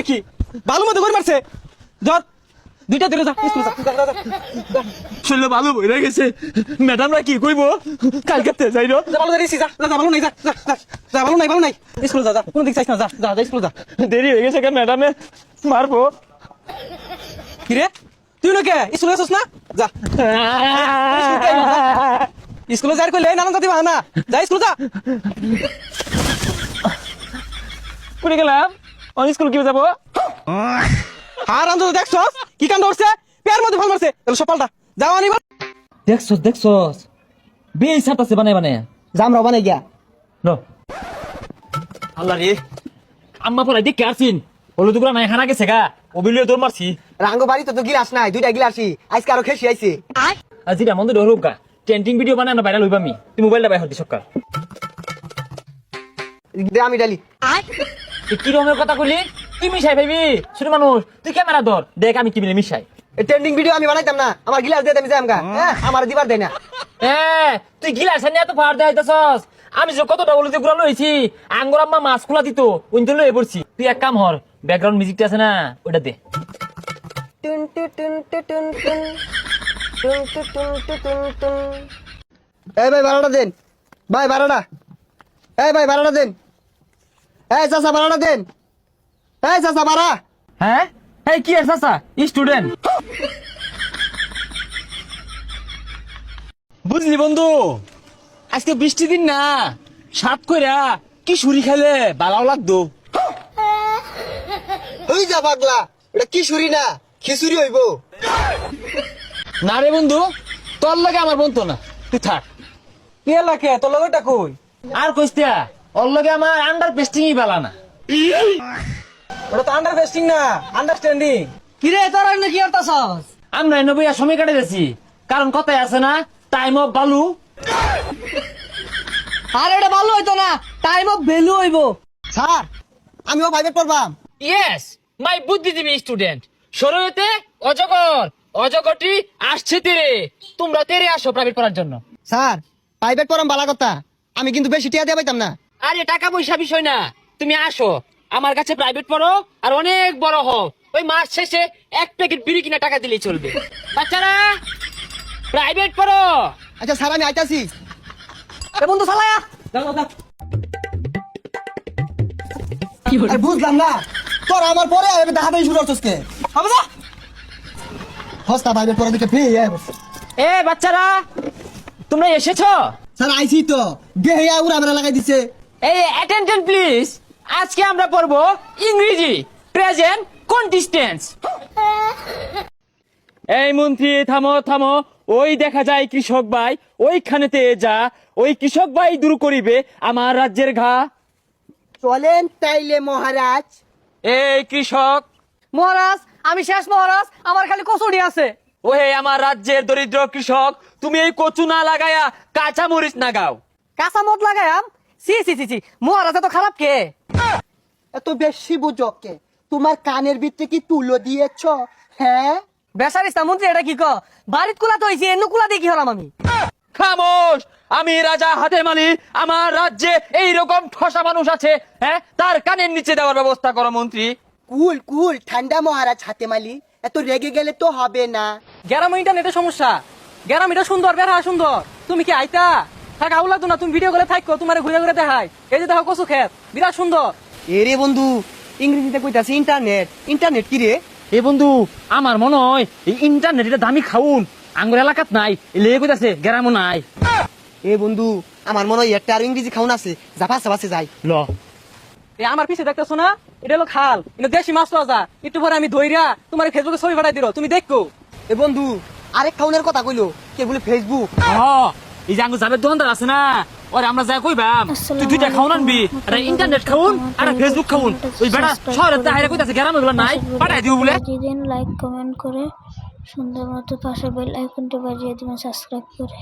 কি ভালো মতো করে মারছে ধর দুইটা ধরে যা স্কুল শুনলে ভালো বইরা গেছে ম্যাডামরা কি কইবো কালকে যাই রে ভালো ধরেছি যা যা ভালো নাই যা যা ভালো নাই স্কুল যা কোনো দিক চাইছ না যা যা স্কুল যা দেরি হয়ে গেছে কেন ম্যাডামে মারবো কি রে তুই কে স্কুল গেছিস না যা স্কুলে যাই কইলে নানান জাতি বাহানা যা স্কুল যা কোনে গেলাম অন স্কুল কি যাবো আর আন্দো দেখছস কি কাণ্ড করছে পেয়ার মধ্যে ফল মারছে তাহলে সকালটা যাও আনিবা দেখছস বেই ছাড়তাছে বানাই জাম রাও বানাই গিয়া নো আল্লাহ রে আম্মা পড়াই দেখে আসিন হলুদ গুলা নাই হারা গেছে গা ওবিলিও দৌড় মারছি রাঙ্গ বাড়ি তো গিলাস নাই দুইটা গিলাসি আজকে আরো খেসি আইছে আজিরা মন্দ হলুক গা টেন্টিং ভিডিও বানায় না ভাইরাল হইবা আমি তুই মোবাইলটা বাই হতি সকাল দে আমি ডালি কি রকমের কথা কইলি তুই মিশাই ভাবি ছোট মানুষ তুই ক্যামেরা ধর দেখ আমি কি মিলে মিশাই ট্রেন্ডিং ভিডিও আমি বানাইতাম না আমার গিলাস দিয়ে আমি যাই হ্যাঁ আমার দিবার দেয় না তুই গিলাস নিয়ে এত ভার দেখাইতেছস আমি যে কতটা হলুদ গুলা লইছি আঙ্গুর আম্মা মাছ খোলা দিত ওইটা লয়ে পড়ছি তুই এক কাম হর ব্যাকগ্রাউন্ড মিউজিকটা আছে না ওটা দে টুন টুন টুন টুন টুন টুন টুন টুন টুন টুন এই ভাই ভাড়াটা দেন ভাই ভাড়াটা এই ভাই ভাড়াটা দেন এই চাচা ভাড়াটা দেন এই চাচা ভাড়া হ্যাঁ এই কি আছে চাচা স্টুডেন্ট বুঝলি বন্ধু আজকে বৃষ্টি দিন না সাত কইরা কি সুরি খেলে বালাও লাগতো ওই যা পাগলা এটা কি সুরি না খিচুড়ি হইব না রে বন্ধু তোর লাগে আমার বন্ধু না তুই থাক কে লাগে তোর লগটা কই আর কইস্তা ওর লগে আমার আন্ডার পেস্টিংই বালা না ওটা তো আন্ডার ফেস্টিং না আন্ডারস্ট্যান্ডিং কি রে তোর আর কি করতাছস আমরা এনে বইয়া সময় কাটে যাচ্ছি কারণ কথাই আছে না টাইম অফ বালু আর এটা ভালো হইতো না টাইম অফ ভ্যালু হইব স্যার আমিও প্রাইভেট পড়বাম ইয়েস মাই বুদ্ধিজীবী স্টুডেন্ট শরীয়তে অজগর অজগরটি আসছে তেরে তোমরা তেরে আসো প্রাইভেট পড়ার জন্য স্যার প্রাইভেট পড়াম বালা কথা আমি কিন্তু বেশি টিয়া দিয়ে পাইতাম না আরে টাকা পয়সা বিষয় না তুমি আসো আমার কাছে প্রাইভেট পড়ো আর অনেক বড় হও ওই মাস শেষে এক প্যাকেট বিড়ি কিনা টাকা দিলেই চলবে বাচ্চারা প্রাইভেট পড়ো আচ্ছা স্যার আমি আইতাছি এ বন্ধু চালায়া যা যা আর বুঝলাম না তোর আমার পরে আমি দেখা দেই শুরু করছস কে হবে যা হস্তা প্রাইভেট পড়া দিকে ফ্রি এ বাচ্চারা তোমরা এসেছো স্যার আইছি তো গেহিয়া উড়া মেরা লাগাই দিছে এই অ্যাটেনশন প্লিজ আজকে আমরা পড়বো ইংরেজি প্রেজেন্ট কন্টিস্টেন্স এই মন্ত্রী থামো থামো ওই দেখা যায় কৃষক ভাই ওইখানেতে যা ওই কৃষক ভাই দূর করিবে আমার রাজ্যের ঘা চলেন তাইলে মহারাজ এই কৃষক মহারাজ আমি শেষ মহারাজ আমার খালি কচুরি আছে ওহে আমার রাজ্যের দরিদ্র কৃষক তুমি এই কচু না লাগায়া কাঁচা মরিচ না গাও কাঁচা মত লাগায়াম সি সি সি সি মহারাজ এত খারাপ কে এত বেশি বুঝো কে তোমার কানের ভিতরে কি তুলো দিয়েছ হ্যাঁ বেসারিস্তা মন্ত্রী এটা কি ক বাড়িত কুলা তো হইছে এন্ন কুলা দিয়ে কি হলাম আমি খামোশ আমি রাজা হাতে মালি আমার রাজ্যে এইরকম ঠসা মানুষ আছে হ্যাঁ তার কানের নিচে দেওয়ার ব্যবস্থা করো মন্ত্রী কুল কুল ঠান্ডা মহারাজ হাতে মালি এত রেগে গেলে তো হবে না গ্যারাম ইন্টারনেটের সমস্যা গ্যারাম এটা সুন্দর বেড়া সুন্দর তুমি কি আইতা থাক আউলা তো না তুমি ভিডিও করে থাকো তোমার ঘুরে ঘুরে দেখাই এই যে দেখো কচু খেত বিরাট সুন্দর এরে বন্ধু ইংরেজিতে কইতাছি ইন্টারনেট ইন্টারনেট কি রে এ বন্ধু আমার মনে হয় এই ইন্টারনেট এটা দামি খাউন আঙ্গুর এলাকাত নাই লেগে কইতাছে গ্রামও নাই এ বন্ধু আমার মনে হয় একটা আর ইংরেজি খাউন আছে জাফা সাবাসে যাই ল এই আমার পিছে দেখতেছো না এটা হলো খাল এটা দেশি মাছ পাওয়া যায় একটু পরে আমি ধইরা তোমার ফেসবুকে ছবি পাঠাই দিল তুমি দেখো এ বন্ধু আরেক খাউনের কথা কইলো কে বলে ফেসবুক এই যে আঙ্গুর যাবের দোকানদার আছে না ওরে আমরা যা কইবাম তুই দুইটা খাউন আনবি আর ইন্টারনেট খাউন আর ফেসবুক খাউন ওই বেটা শহরে হাইরা কইতাছে গ্রামে গুলো নাই পাঠাই দিও বলে প্রতিদিন লাইক কমেন্ট করে সুন্দর মতো পাশে বেল আইকনটি বাজিয়ে দিবেন সাবস্ক্রাইব করে।